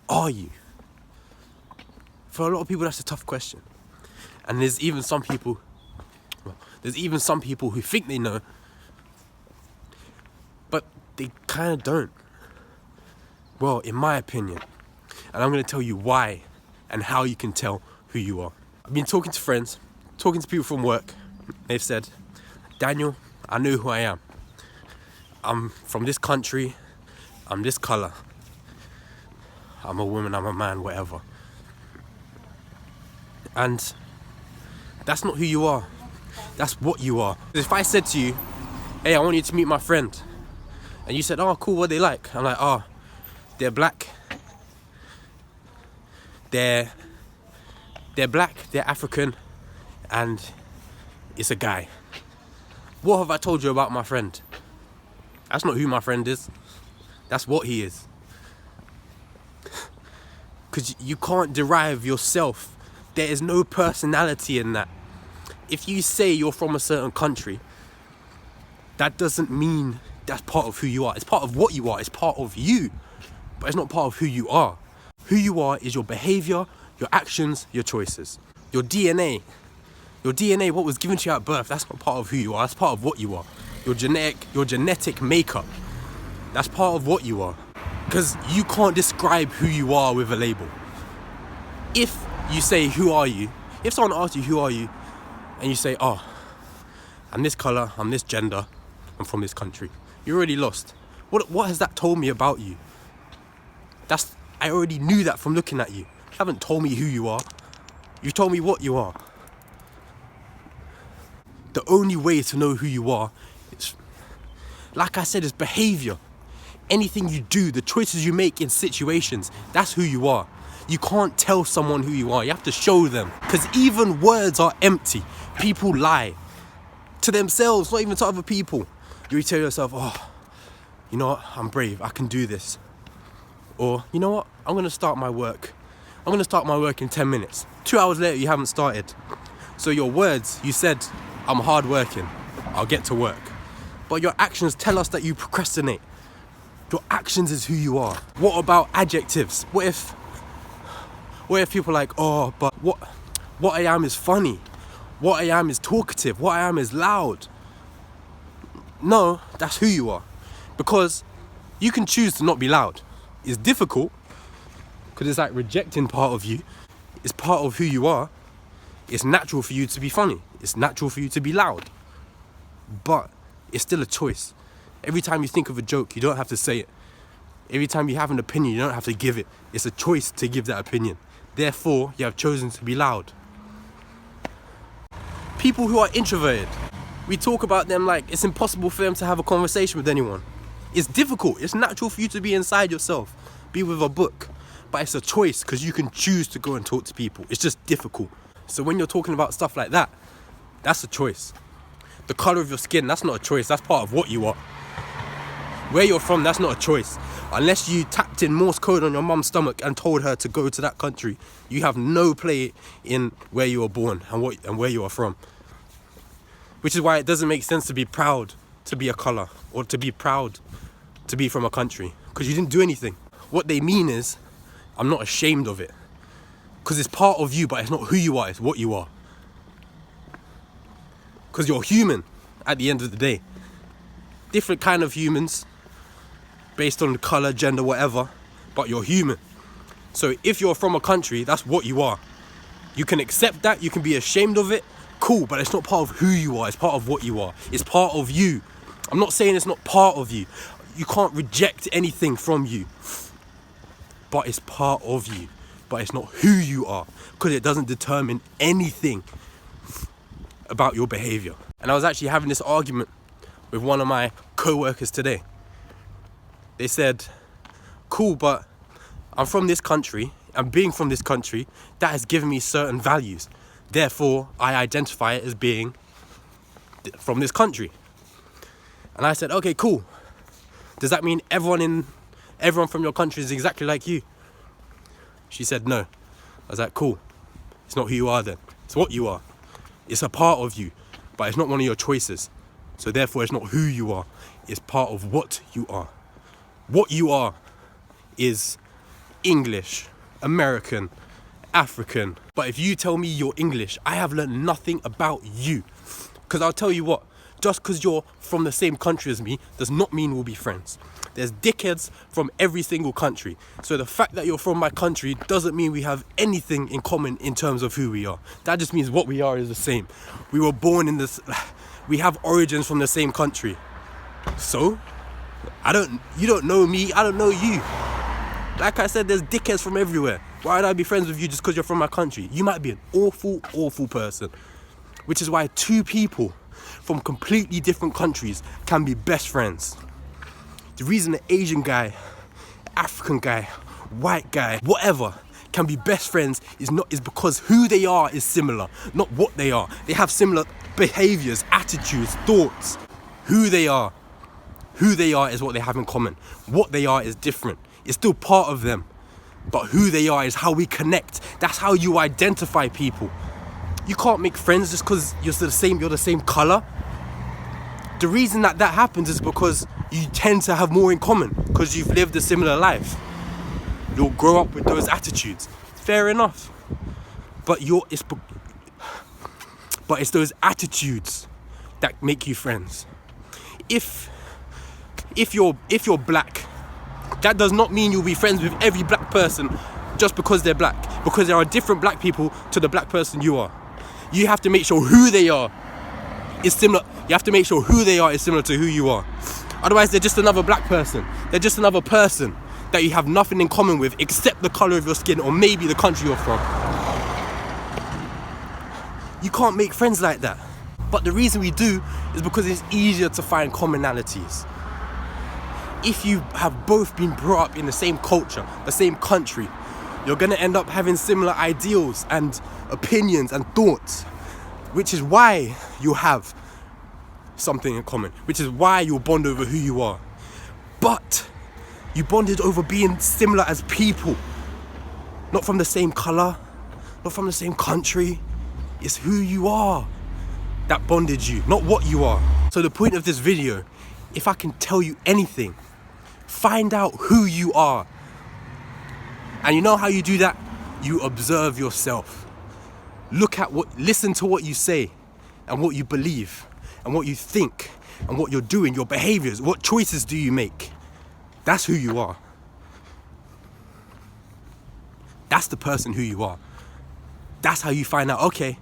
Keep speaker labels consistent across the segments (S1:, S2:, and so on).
S1: are you? For a lot of people, that's a tough question. And there's even some people who think they know, but they kind of don't. Well, in my opinion. And I'm going to tell you why and how you can tell who you are. I've been talking to friends, talking to people from work. They've said, Daniel, I know who I am. I'm from this country. I'm this colour. I'm a woman, I'm a man, whatever. And that's not who you are. That's what you are. If I said to you, hey, I want you to meet my friend. And you said, oh, cool, what are they like? I'm like, oh, they're black. They're black, they're African, and it's a guy. What have I told you about my friend? That's not who my friend is. That's what he is. Because you can't derive yourself. There is no personality in that. If you say you're from a certain country, that doesn't mean that's part of who you are. It's part of what you are. It's part of you. But it's not part of who you are. Who you are is your behavior, your actions, your choices. Your DNA. Your DNA, what was given to you at birth, that's not part of who you are. That's part of what you are. Your genetic makeup, that's part of what you are. Because you can't describe who you are with a label. If you say, who are you? If someone asks you, who are you? And you say, oh, I'm this colour, I'm this gender, I'm from this country. You're already lost. What has that told me about you? I already knew that from looking at you. You haven't told me who you are. You've told me what you are. The only way to know who you are is, like I said, is behavior. Anything you do, the choices you make in situations, that's who you are. You can't tell someone who you are. You have to show them. Because even words are empty. People lie. To themselves, not even to other people. You tell yourself, oh, you know what? I'm brave. I can do this. Or, you know what? I'm going to start my work. I'm going to start my work in 10 minutes. 2 hours later, you haven't started. So your words, you said, I'm hardworking. I'll get to work. But your actions tell us that you procrastinate. Your actions is who you are. What about adjectives? What if people are like, oh, but what I am is funny. What I am is talkative. What I am is loud. No, that's who you are. Because you can choose to not be loud. It's difficult because it's like rejecting part of you. It's part of who you are. It's natural for you to be funny. It's natural for you to be loud. But it's still a choice. Every time you think of a joke, you don't have to say it. Every time you have an opinion, you don't have to give it. It's a choice to give that opinion. Therefore, you have chosen to be loud. People who are introverted, we talk about them like it's impossible for them to have a conversation with anyone. It's difficult. It's natural for you to be inside yourself, be with a book. But it's a choice because you can choose to go and talk to people. It's just difficult. So when you're talking about stuff like that, that's a choice. The colour of your skin, that's not a choice. That's part of what you are. Where you're from, that's not a choice. Unless you tapped in Morse code on your mum's stomach and told her to go to that country, you have no play in where you were born and where you are from. Which is why it doesn't make sense to be proud to be a colour or to be proud to be from a country, because you didn't do anything. What they mean is, I'm not ashamed of it, because it's part of you, but it's not who you are, it's what you are. Because you're human at the end of the day. Different kind of humans based on colour, gender, whatever, but you're human. So if you're from a country, that's what you are. You can accept that, you can be ashamed of it, cool, but it's not part of who you are, it's part of what you are. It's part of you. I'm not saying it's not part of you. You can't reject anything from you. But it's part of you. But it's not who you are, because it doesn't determine anything about your behaviour. And I was actually having this argument with one of my co-workers today. They said, cool, but I'm from this country, and being from this country, that has given me certain values. Therefore, I identify it as being from this country. And I said, okay, cool. Does that mean everyone from your country is exactly like you? She said, no. I was like, cool. It's not who you are then. It's what you are. It's a part of you, but it's not one of your choices. So therefore, it's not who you are. It's part of what you are. What you are is English, American, African. But if you tell me you're English, I have learned nothing about you. Because I'll tell you what, just because you're from the same country as me does not mean we'll be friends. There's dickheads from every single country. So the fact that you're from my country doesn't mean we have anything in common in terms of who we are. That just means what we are is the same. We were born in this, we have origins from the same country. So, you don't know me, I don't know you. Like I said, there's dickheads from everywhere. Why would I be friends with you just because you're from my country? You might be an awful, awful person. Which is why two people from completely different countries can be best friends. The reason an Asian guy, African guy, white guy, whatever, can be best friends is because who they are is similar, not what they are. They have similar behaviors, attitudes, thoughts. Who they are is what they have in common. What they are is different. It's still part of them. But who they are is how we connect. That's how you identify people. You can't make friends just because you're the same color. The reason that happens is because you tend to have more in common because you've lived a similar life. You'll grow up with those attitudes. Fair enough. But it's those attitudes that make you friends. If you're black, that does not mean you'll be friends with every black person just because they're black. Because there are different black people to the black person you are. You have to make sure who they are is similar. You have to make sure who they are is similar to who you are. Otherwise, they're just another black person. They're just another person that you have nothing in common with except the color of your skin or maybe the country you're from. You can't make friends like that. But the reason we do is because it's easier to find commonalities. If you have both been brought up in the same culture, the same country, you're going to end up having similar ideals and opinions and thoughts, which is why you have something in common, which is why you'll bond over who you are. But you bonded over being similar as people, not from the same color, not from the same country. It's who you are that bonded you, not what you are. So the point of this video, if I can tell you anything, find out who you are. And you know how you do that? You observe yourself. Listen to what you say and what you believe and what you think and what you're doing, your behaviors. What choices do you make? That's who you are. That's the person who you are. That's how you find out, okay,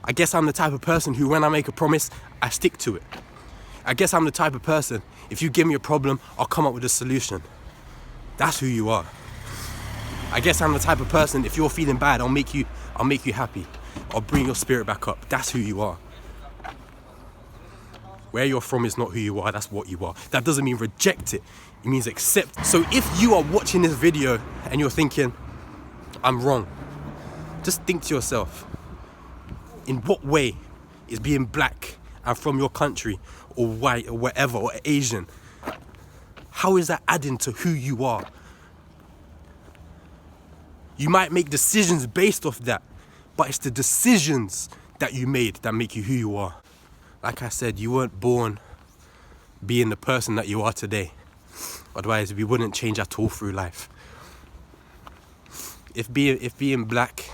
S1: I guess I'm the type of person who, when I make a promise, I stick to it. I guess I'm the type of person, if you give me a problem, I'll come up with a solution. That's who you are. I guess I'm the type of person, if you're feeling bad, I'll make you happy. I'll bring your spirit back up. That's who you are. Where you're from is not who you are, that's what you are. That doesn't mean reject it. It means accept. So if you are watching this video and you're thinking, I'm wrong, just think to yourself, in what way is being black and from your country or white or whatever or Asian, how is that adding to who you are? You might make decisions based off that, but it's the decisions that you made that make you who you are. Like I said, you weren't born being the person that you are today. Otherwise, we wouldn't change at all through life. If being black,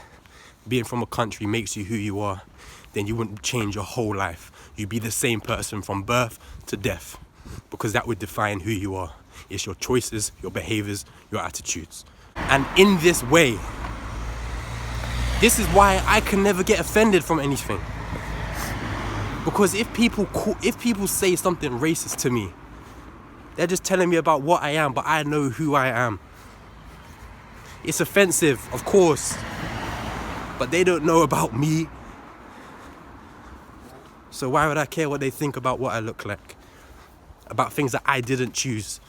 S1: being from a country makes you who you are, then you wouldn't change your whole life. You'd be the same person from birth to death, because that would define who you are. It's your choices, your behaviors, your attitudes. And in this way, this is why I can never get offended from anything. Because if people say something racist to me, they're just telling me about what I am, but I know who I am. It's offensive, of course, but they don't know about me. So why would I care what they think about what I look like? About things that I didn't choose?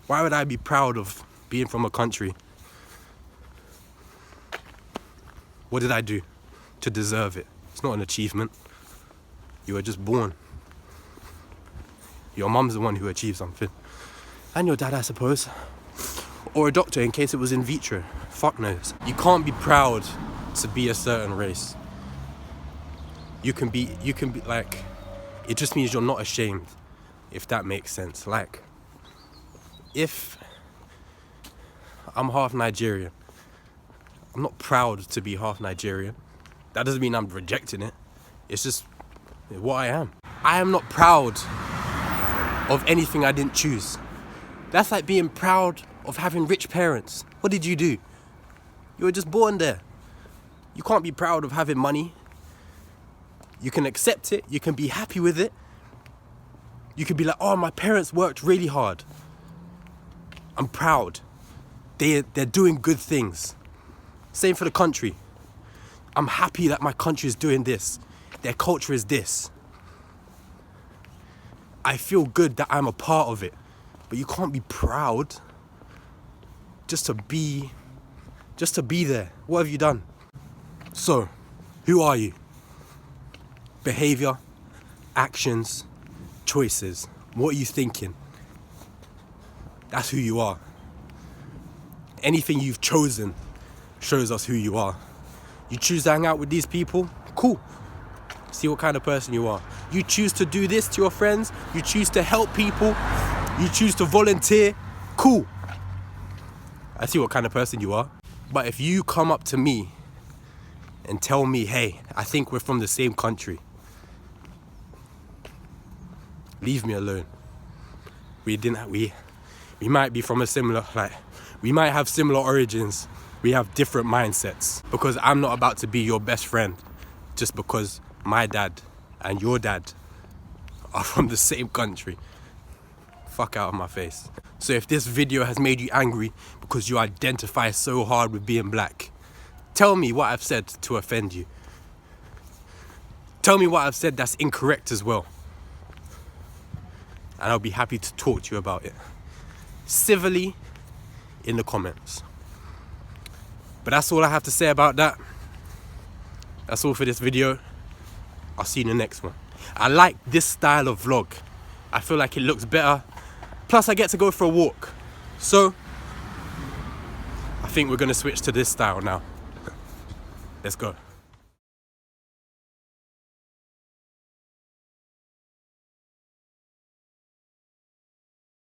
S1: Why would I be proud of being from a country? What did I do to deserve it? It's not an achievement. You were just born. Your mum's the one who achieved something. And your dad, I suppose. Or a doctor in case it was in vitro. Fuck knows. You can't be proud to be a certain race. You can be like, it just means you're not ashamed, if that makes sense. Like, if I'm half Nigerian. I'm not proud to be half Nigerian. That doesn't mean I'm rejecting it. It's just what I am. I am not proud of anything I didn't choose. That's like being proud of having rich parents. What did you do? You were just born there. You can't be proud of having money. You can accept it. You can be happy with it. You can be like, oh, my parents worked really hard. I'm proud. They're doing good things. Same for the country. I'm happy that my country is doing this. Their culture is this. I feel good that I'm a part of it. But you can't be proud just to be there. What have you done? So, who are you? Behavior, actions, choices. What are you thinking? That's who you are. Anything you've chosen shows us who you are. You choose to hang out with these people, cool. See what kind of person you are. You choose to do this to your friends, you choose to help people, you choose to volunteer, cool. I see what kind of person you are. But if you come up to me and tell me, hey, I think we're from the same country, leave me alone. We might be from a similar, we might have similar origins. We have different mindsets. Because I'm not about to be your best friend just because my dad and your dad are from the same country. Fuck out of my face. So if this video has made you angry because you identify so hard with being black, tell me what I've said to offend you. Tell me what I've said that's incorrect as well. And I'll be happy to talk to you about it. Civilly in the comments. But that's all I have to say about that. That's all for this video. I'll see you in the next one. I like this style of vlog. I feel like it looks better. Plus I get to go for a walk. So, I think we're gonna switch to this style now. Let's go.